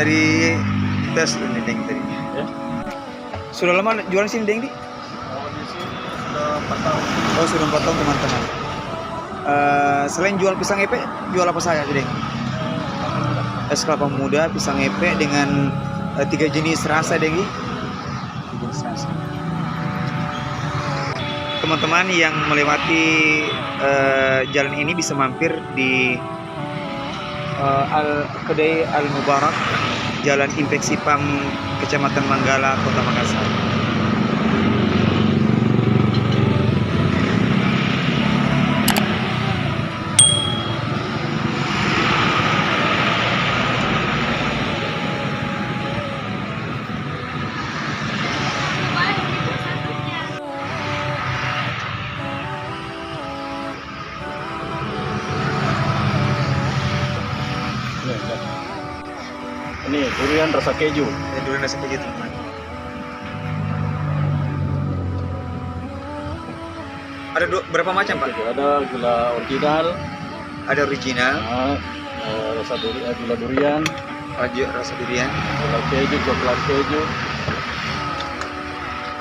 dari tes ini Deng tadi. Ya. Sudah lama jualan sini Deng di? Oh, di sini sudah 4 tahun. Oh sudah 4 tahun teman-teman. Selain jual pisang epe, jual apa saja Deng? Es kelapa muda, pisang epe dengan 3 jenis rasa Deng. Teman-teman yang melewati jalan ini bisa mampir di kedai Al Mubarak, Jalan Infeksi Pam, Kecamatan Manggala, Kota Makassar. Ini durian rasa keju. Durian rasa keju teman-teman. Ada berapa macam Pak? Ada gula original. Ada original. Rasa gula durian. Rasa durian. Gula keju, coklat keju.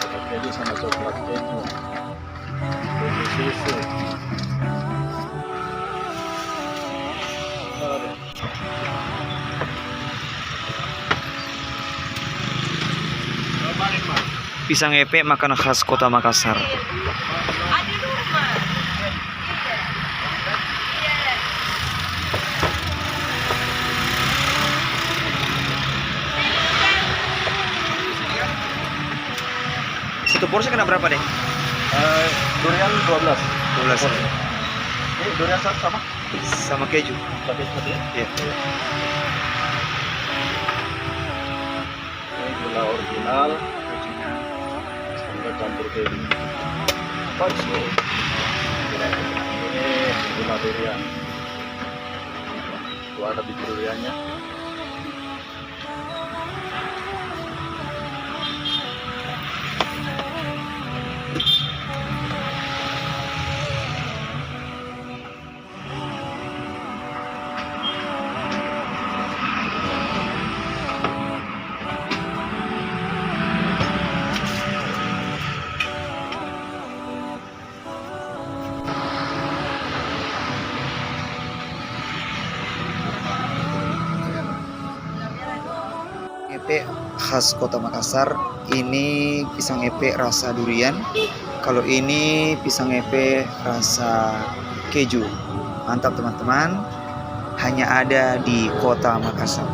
Coklat keju sama coklat keju. Keju susu. Pisang epe makanan khas Kota Makassar. Satu porsi kena berapa deh? Durian 12. 12. Ini durian sama? Sama keju. Pakai seperti ya? Iya. Ini gula original. Sampai campur keju. Palsu. Ini gula durian. Itu ada biji duriannya. Epe khas Kota Makassar. Ini pisang epe rasa durian. Kalau ini pisang epe rasa keju. Mantap teman-teman. Hanya ada di Kota Makassar.